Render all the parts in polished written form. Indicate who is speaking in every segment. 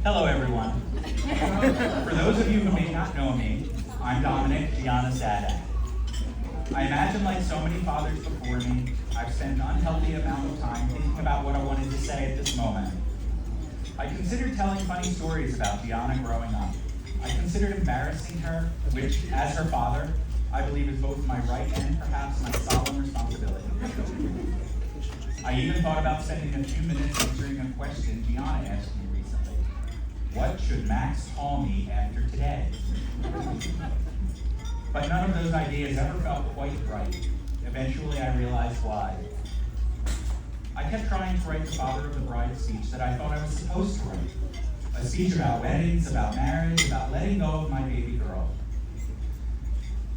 Speaker 1: Hello, everyone. For those of you who may not know me, I'm Dominic, Gianna's dad. I imagine, like so many fathers before me, I've spent an unhealthy amount of time thinking about what I wanted to say at this moment. I considered telling funny stories about Gianna growing up. I considered embarrassing her, which, as her father, I believe is both my right and perhaps my solemn responsibility. I even thought about spending a few minutes answering a question Gianna asked me recently. What should Max call me after today? But none of those ideas ever felt quite right. Eventually, I realized why. I kept trying to write the father of the bride speech that I thought I was supposed to write. A speech about weddings, about marriage, about letting go of my baby girl.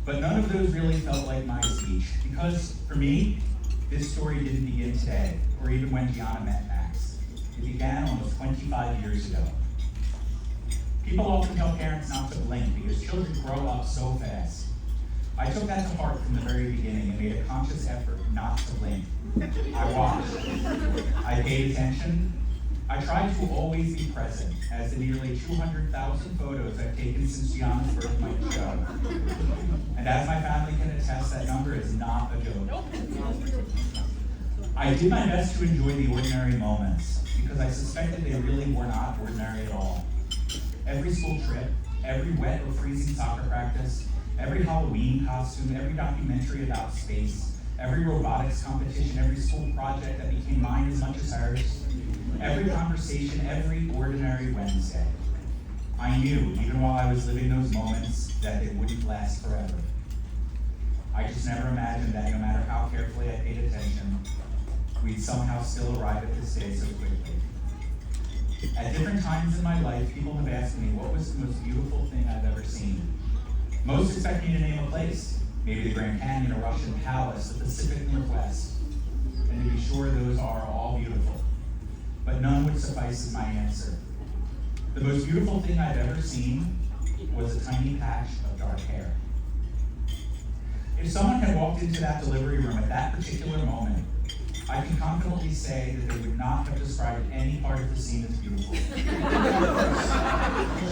Speaker 1: But none of those really felt like my speech, because for me, this story didn't begin today, or even when Gianna met Max. It began almost 25 years ago. People often tell parents not to blink because children grow up so fast. I took that to heart from the very beginning and made a conscious effort not to blink. I watched. I paid attention. I tried to always be present, as the nearly 200,000 photos I've taken since Gianna's birth might show. And as my family can attest, that number is not a joke. I did my best to enjoy the ordinary moments, because I suspected they really were not ordinary at all. Every school trip, every wet or freezing soccer practice, every Halloween costume, every documentary about space, every robotics competition, every school project that became mine as much as hers, every conversation, every ordinary Wednesday. I knew, even while I was living those moments, that they wouldn't last forever. I just never imagined that no matter how carefully I paid attention, we'd somehow still arrive at this day so quickly. At different times in my life, people have asked me, what was the most beautiful thing I've ever seen? Most expect me to name a place, maybe the Grand Canyon, a Russian palace, the Pacific Northwest. And to be sure, those are all beautiful. But none would suffice as my answer. The most beautiful thing I've ever seen was a tiny patch of dark hair. If someone had walked into that delivery room at that particular moment, I can confidently say that they would not have described any part of the scene as beautiful.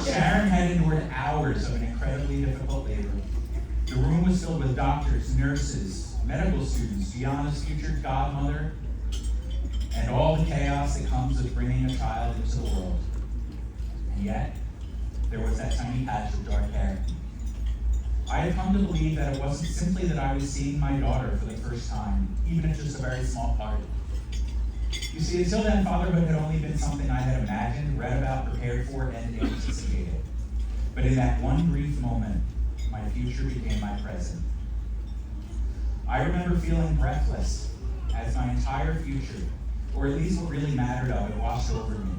Speaker 1: Sharon had endured hours of an incredibly difficult labor. The room was filled with doctors, nurses, medical students, Gianna's future godmother, and all the chaos that comes with bringing a child into the world. And yet, there was that tiny patch of dark hair. I had come to believe that it wasn't simply that I was seeing my daughter for the first time, even if just a very small part. You see, until then, fatherhood had only been something I had imagined, read about, prepared for, and anticipated. But in that one brief moment, my future became my present. I remember feeling breathless as my entire future, or at least what really mattered of it, washed over me.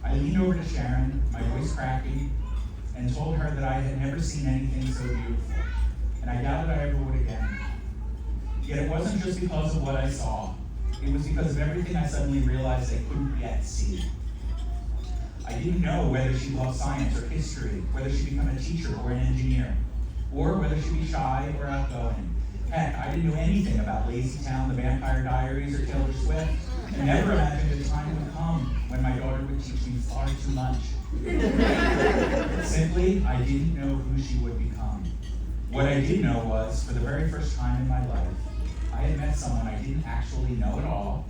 Speaker 1: I leaned over to Sharon, my voice cracking, and told her that I had never seen anything so beautiful, and I doubted I ever would again. Yet it wasn't just because of what I saw. It was because of everything I suddenly realized I couldn't yet see. I didn't know whether she loved science or history, whether she'd become a teacher or an engineer, or whether she'd be shy or outgoing. Heck, I didn't know anything about Lazy Town, The Vampire Diaries, or Taylor Swift, and never imagined a time would come when my daughter would teach me far too much. Simply, I didn't know who she would become. What I did know was, for the very first time in my life, I had met someone I didn't actually know at all,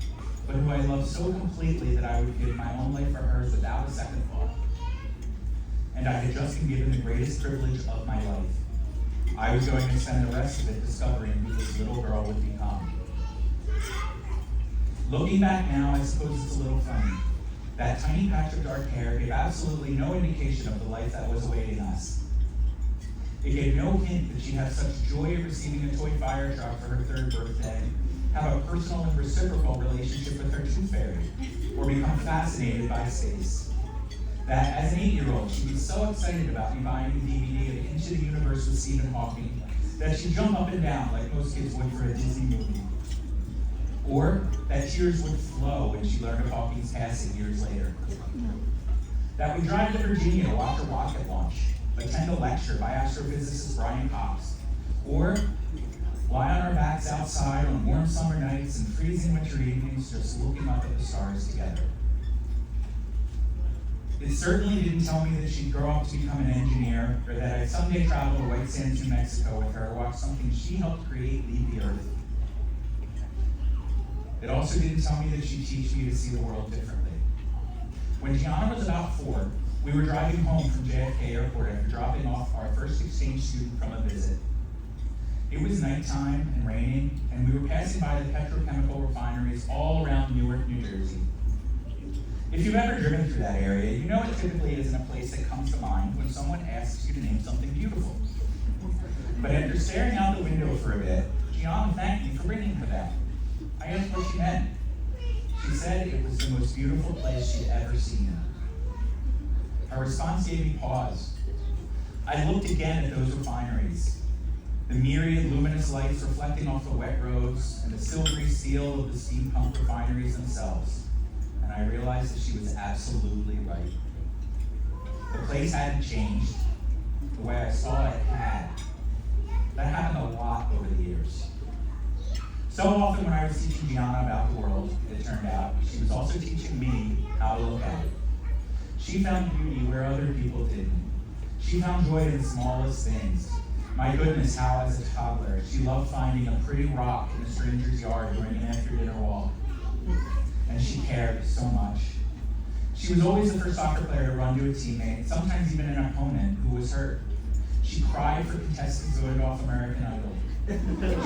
Speaker 1: but who I loved so completely that I would give my own life for hers without a second thought. And I had just been given the greatest privilege of my life. I was going to spend the rest of it discovering who this little girl would become. Looking back now, I suppose it's a little funny. That tiny patch of dark hair gave absolutely no indication of the life that was awaiting us. It gave no hint that she'd have such joy of receiving a toy fire truck for her 3rd birthday, have a personal and reciprocal relationship with her tooth fairy, or become fascinated by space. That as an 8-year-old, she'd be so excited about me buying a DVD of Into the Universe with Stephen Hawking that she'd jump up and down like most kids would for a Disney movie. Or that tears would flow when she learned of Hawking's passing years later. That we'd drive to Virginia to watch a rocket launch, attend a lecture by astrophysicist Brian Cox, or lie on our backs outside on warm summer nights and freezing winter evenings just looking up at the stars together. It certainly didn't tell me that she'd grow up to become an engineer, or that I'd someday travel to White Sands, New Mexico with her to watch something she helped create leave the earth. It also didn't tell me that she'd teach me to see the world differently. When Gianna was about 4, we were driving home from JFK Airport after dropping off our first exchange student from a visit. It was nighttime and raining, and we were passing by the petrochemical refineries all around Newark, New Jersey. If you've ever driven through that area, you know it typically isn't a place that comes to mind when someone asks you to name something beautiful. But after staring out the window for a bit, Gianna thanked me for bringing her that. I asked what she meant. She said it was the most beautiful place she'd ever seen. Her response gave me pause. I looked again at those refineries, the myriad luminous lights reflecting off the wet roads and the silvery seal of the steam pump refineries themselves, and I realized that she was absolutely right. The place hadn't changed the way I saw it had. That happened a lot over the years. So often when I was teaching Gianna about the world, it turned out, she was also teaching me how to look at it. She found beauty where other people didn't. She found joy in the smallest things. My goodness, how as a toddler, she loved finding a pretty rock in a stranger's yard during an after-dinner walk. And she cared so much. She was always the first soccer player to run to a teammate, sometimes even an opponent who was hurt. She cried for contestants voted off American Idol.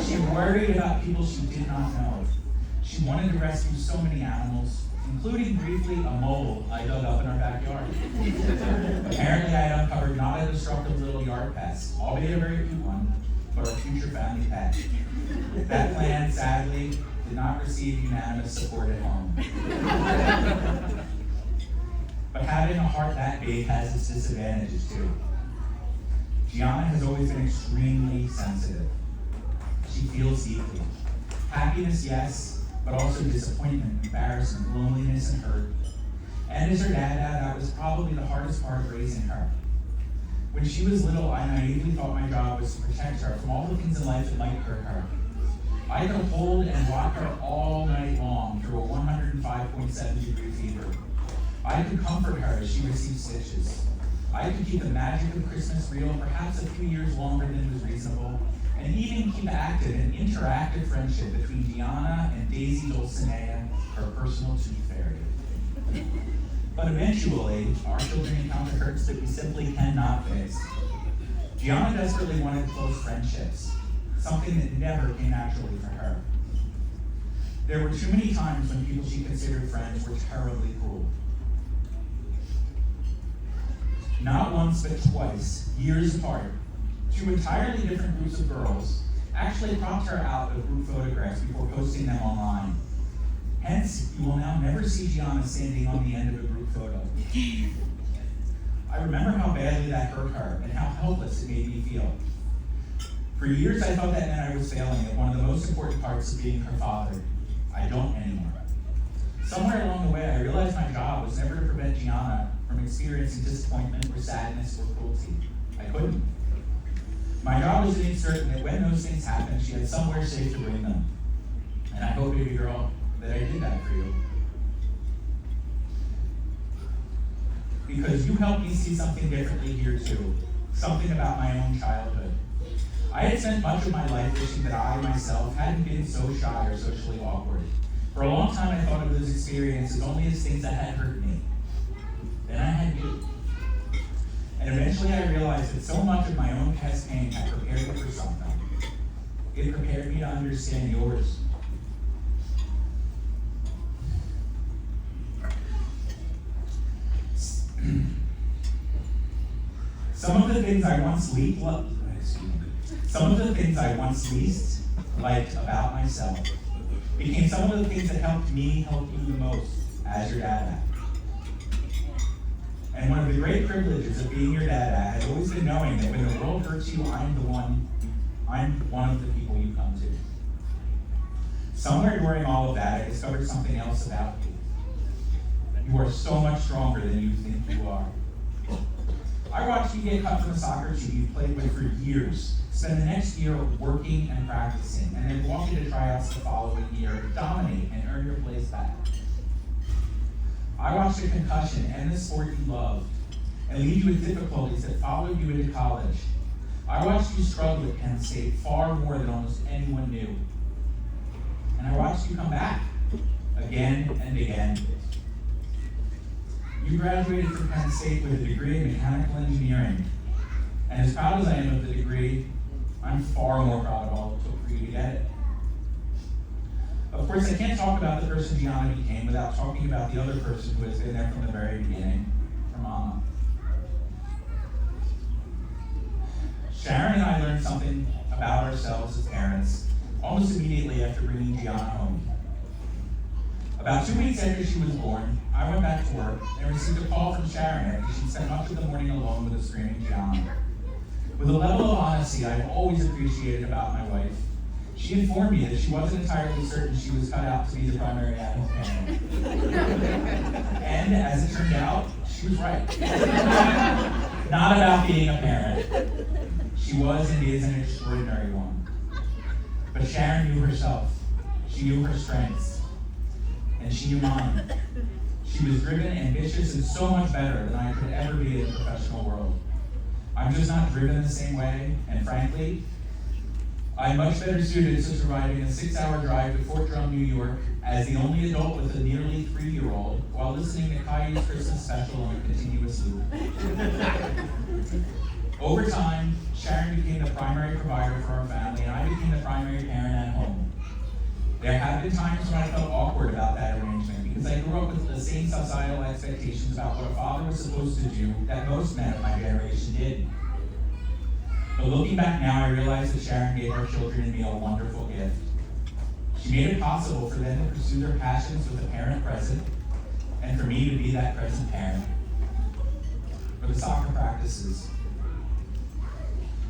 Speaker 1: She worried about people she did not know. She wanted to rescue so many animals, including briefly a mole I dug up in our backyard. Apparently I had uncovered not a destructive little yard pest, albeit a very cute one, but our future family pet. That plan, sadly, did not receive unanimous support at home. But having a heart that big has its disadvantages too. Gianna has always been extremely sensitive. She feels deeply. Happiness, yes, but also disappointment, embarrassment, loneliness, and hurt. And as her dad, that was probably the hardest part of raising her. When she was little, I naively thought my job was to protect her from all the things in life that might hurt her. I could hold and rock her all night long through a 105.7 degree fever. I could comfort her as she received stitches. I could keep the magic of Christmas real perhaps a few years longer than was reasonable, and even keep active an interactive friendship between Gianna and Daisy Dulcinea, her personal tooth fairy. But eventually, our children encounter hurts that we simply cannot fix. Gianna desperately wanted close friendships, something that never came naturally for her. There were too many times when people she considered friends were terribly cruel. Not once, but twice, years apart, 2 entirely different groups of girls actually cropped her out of group photographs before posting them online. Hence, you will now never see Gianna standing on the end of a group photo. I remember how badly that hurt her and how helpless it made me feel. For years, I thought that meant I was failing at one of the most important parts of being her father. I don't anymore. Somewhere along the way, I realized my job was never to prevent Gianna from experiencing disappointment or sadness or cruelty. I couldn't. My job was to make certain that when those things happened, she had somewhere safe to bring them. And I hope, baby girl, that I did that for you. Because you helped me see something differently here too. Something about my own childhood. I had spent much of my life wishing that I, myself, hadn't been so shy or socially awkward. For a long time, I thought of those experiences only as things that had hurt me. Then I had you. And eventually I realized that so much of my own past pain had prepared me for something. It prepared me to understand yours. Some of the things I once least liked about myself became some of the things that helped me help you the most as your dad. And one of the great privileges of being your dad has always been knowing that when the world hurts you, I'm one of the people you come to. Somewhere during all of that, I discovered something else about you. You are so much stronger than you think you are. I watched you get cut from the soccer team you played with for years, spend the next year working and practicing, and then walk into tryouts the following year, dominate and earn your place back. I watched a concussion end the sport you loved and leave you with difficulties that followed you into college. I watched you struggle at Penn State far more than almost anyone knew. And I watched you come back again and again. You graduated from Penn State with a degree in mechanical engineering. And as proud as I am of the degree, I'm far more proud of all it took for you to get it. Of course, I can't talk about the person Gianna became without talking about the other person who has been there from the very beginning, her mama. Sharon and I learned something about ourselves as parents almost immediately after bringing Gianna home. About 2 weeks after she was born, I went back to work and received a call from Sharon after she'd spent much of the morning alone with a screaming Gianna. With a level of honesty I've always appreciated about my wife, she informed me that she wasn't entirely certain she was cut out to be the primary adult parent. And as it turned out, she was right. Not about being a parent. She was and is an extraordinary one. But Sharon knew herself. She knew her strengths. And she knew mine. She was driven, ambitious, and so much better than I could ever be in the professional world. I'm just not driven the same way, and frankly, I'm much better suited to surviving a 6-hour drive to Fort Drum, New York, as the only adult with a nearly 3-year-old, while listening to Caillou's Christmas special on a continuous loop. Over time, Sharon became the primary provider for our family, and I became the primary parent at home. There have been times when I felt awkward about that arrangement because I grew up with the same societal expectations about what a father was supposed to do that most men of my generation did. But looking back now, I realize that Sharon gave our children and me a wonderful gift. She made it possible for them to pursue their passions with a parent present, and for me to be that present parent. For the soccer practices,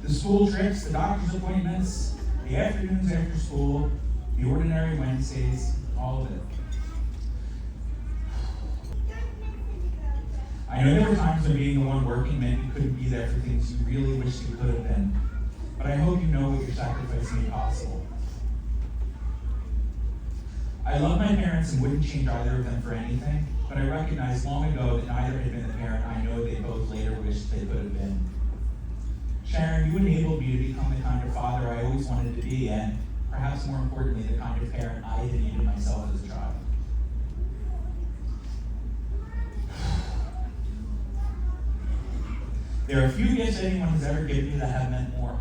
Speaker 1: the school trips, the doctor's appointments, the afternoons after school, the ordinary Wednesdays, all of it. I know there were times when being the one working meant you couldn't be there for things you really wish you could have been, but I hope you know what your sacrifice made possible. I love my parents and wouldn't change either of them for anything, but I recognized long ago that neither had been the parent I know they both later wished they could have been. Sharon, you enabled me to become the kind of father I always wanted to be, and perhaps more importantly, the kind of parent I had needed myself as a child. There are few gifts anyone has ever given me that have meant more.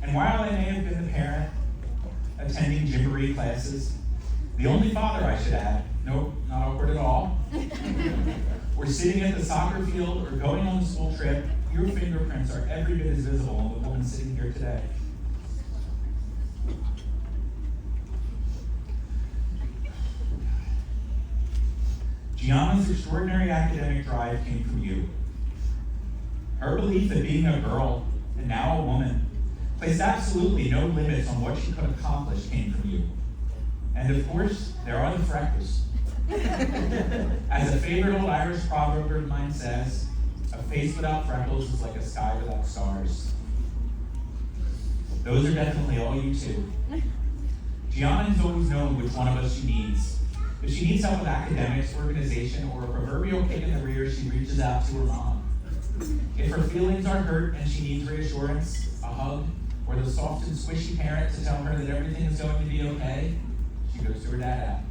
Speaker 1: And while I may have been the parent attending gymboree classes, the only father I should add, nope, not awkward at all, or sitting at the soccer field or going on the school trip, your fingerprints are every bit as visible on the woman sitting here today. Gianna's extraordinary academic drive came from you. Her belief that being a girl, and now a woman, placed absolutely no limits on what she could accomplish came from you. And of course, there are the freckles. As a favorite old Irish proverb of mine says, a face without freckles is like a sky without stars. Those are definitely all you two. Gianna has always known which one of us she needs. If she needs help with academics, organization, or a proverbial kick in the rear, she reaches out to her mom. If her feelings are hurt and she needs reassurance, a hug, or the soft and squishy parent to tell her that everything is going to be okay, she goes to her dad.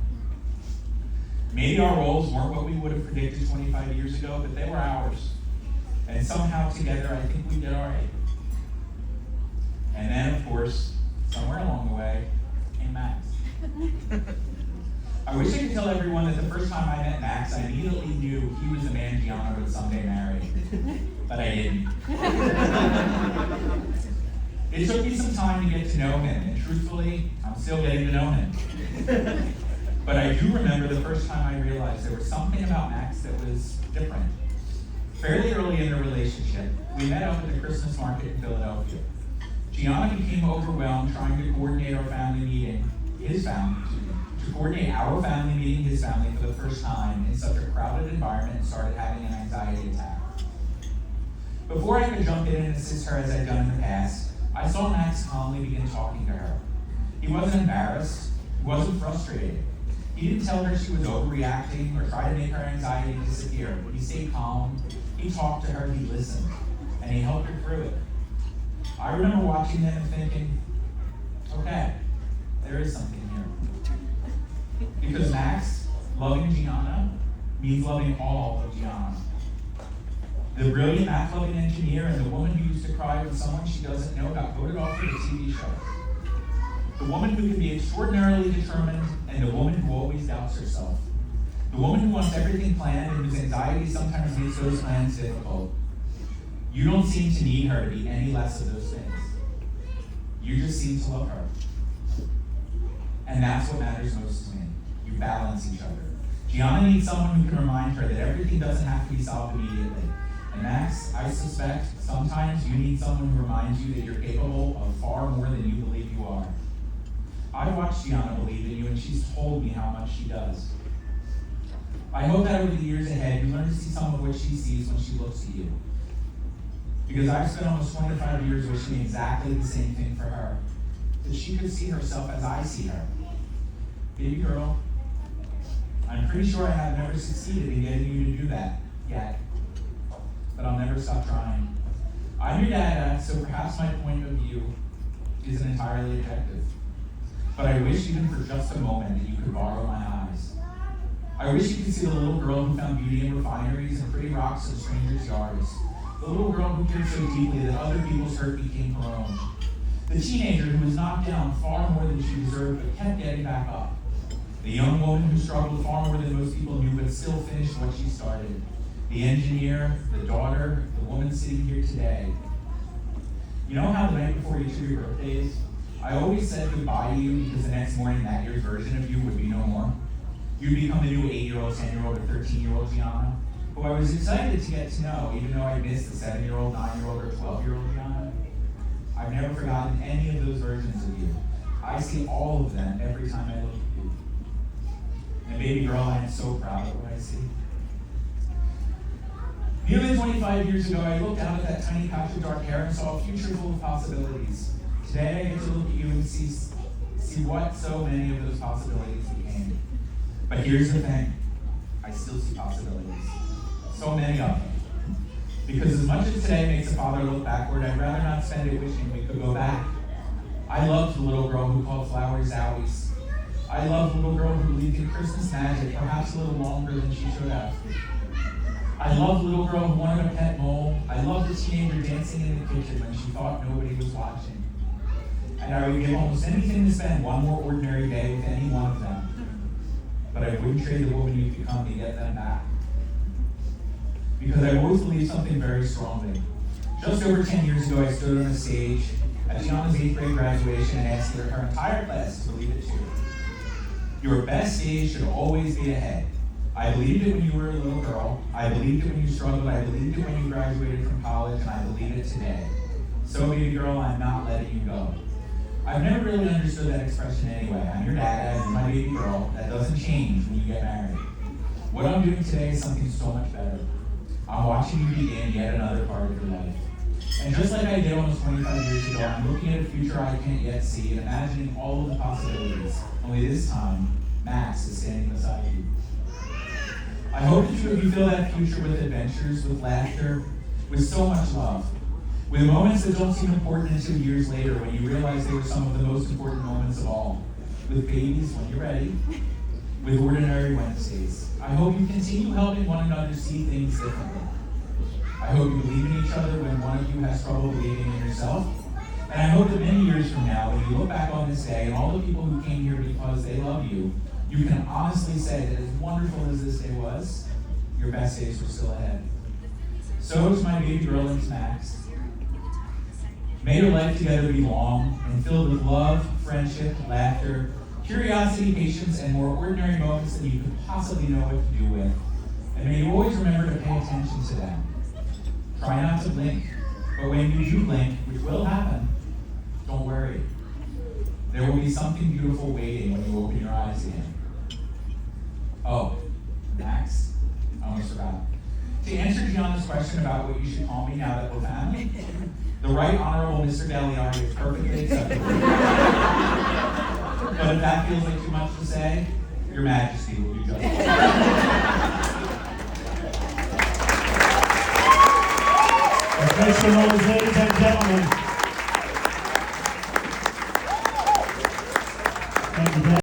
Speaker 1: Maybe our roles weren't what we would have predicted 25 years ago, but they were ours. And somehow together, I think we did all right. And then, of course, somewhere along the way, came Max. I wish I could tell everyone that the first time I met Max, I immediately knew he was the man Gianna would someday marry. But I didn't. It took me some time to get to know him, and truthfully, I'm still getting to know him. But I do remember the first time I realized there was something about Max that was different. Fairly early in the relationship, we met up at the Christmas market in Philadelphia. Gianna became overwhelmed trying to coordinate our family meeting, his family meeting, his family for the first time in such a crowded environment and started having an anxiety attack. Before I could jump in and assist her as I'd done in the past, I saw Max calmly begin talking to her. He He wasn't embarrassed. He wasn't frustrated. He didn't tell her she was overreacting or try to make her anxiety disappear. He stayed calm. He talked to her. He listened. And he helped her through it. I remember watching them and thinking, okay, there is something here. Because Max loving Gianna means loving all of Gianna. The brilliant math-loving engineer and the woman who used to cry when someone she doesn't know got voted off for the TV show. The woman who can be extraordinarily determined and the woman who always doubts herself. The woman who wants everything planned and whose anxiety sometimes makes those plans difficult. You don't seem to need her to be any less of those things. You just seem to love her. And that's what matters most to me. You balance each other. Gianna needs someone who can remind her that everything doesn't have to be solved immediately. And Max, I suspect sometimes you need someone who reminds you that you're capable of far more than you believe you are. I watched Gianna believe in you, and she's told me how much she does. I hope that over the years ahead, you learn to see some of what she sees when she looks at you. Because I've spent almost 25 years wishing exactly the same thing for her. That she could see herself as I see her. Baby girl, I'm pretty sure I have never succeeded in getting you to do that yet. But I'll never stop trying. I'm your dad, so perhaps my point of view isn't entirely objective. But I wish even for just a moment that you could borrow my eyes. I wish you could see the little girl who found beauty in refineries and pretty rocks in strangers' yards. The little girl who cared so deeply that other people's hurt became her own. The teenager who was knocked down far more than she deserved but kept getting back up. The young woman who struggled far more than most people knew but still finished what she started. The engineer, the daughter, the woman sitting here today. You know how the night before each of your birthdays, I always said goodbye to you because the next morning that year's version of you would be no more? You'd become the new 8-year-old, 10-year-old, or 13-year-old Gianna, who I was excited to get to know, even though I missed the 7-year-old, 9-year-old, or 12-year-old Gianna. I've never forgotten any of those versions of you. I see all of them every time I look at you. And baby girl, I am so proud of what I see. Nearly 25 years ago, I looked out at that tiny patch of dark hair and saw a future full of possibilities. Today, I get to look at you and see what so many of those possibilities became. But here's the thing, I still see possibilities. So many of them. Because as much as today makes a father look backward, I'd rather not spend it wishing we could go back. I loved the little girl who called flowers zowies. I loved the little girl who believed in Christmas magic, perhaps a little longer than she should have. I loved the little girl who wanted a pet mole. I loved the teenager dancing in the kitchen when she thought nobody was watching. And I would give almost anything to spend one more ordinary day with any one of them. But I wouldn't trade the woman you've become to get them back. Because I always believed something very strongly. Just over 10 years ago, I stood on a stage at Gianna's 8th grade graduation and asked her entire class to believe it too. Your best days should always be ahead. I believed it when you were a little girl. I believed it when you struggled. I believed it when you graduated from college, and I believe it today. So, baby girl, I'm not letting you go. I've never really understood that expression anyway. I'm your dad, I'm my baby girl. That doesn't change when you get married. What I'm doing today is something so much better. I'm watching you begin yet another part of your life. And just like I did almost 25 years ago, I'm looking at a future I can't yet see and imagining all of the possibilities. Only this time, Max is standing beside you. I hope that you fill that future with adventures, with laughter, with so much love. With moments that don't seem important until years later when you realize they were some of the most important moments of all. With babies when you're ready. With ordinary Wednesdays. I hope you continue helping one another see things differently. I hope you believe in each other when one of you has trouble believing in yourself. And I hope that many years from now, when you look back on this day and all the people who came here because they love you, you can honestly say that as wonderful as this day was, your best days were still ahead. So to my baby girl and to Max, may your life together be long and filled with love, friendship, laughter, curiosity, patience, and more ordinary moments than you could possibly know what to do with. And may you always remember to pay attention to them. Try not to blink, but when you do blink, which will happen, don't worry. There will be something beautiful waiting when you open your eyes again. Oh, Max, I almost forgot. To answer Gianna's question about what you should call me now that we're family, the Right Honorable Mr. Gagliardi is perfectly acceptable. But if that feels like too much to say, Your Majesty will be just fine.
Speaker 2: Make some noise, ladies and gentlemen. Thank you.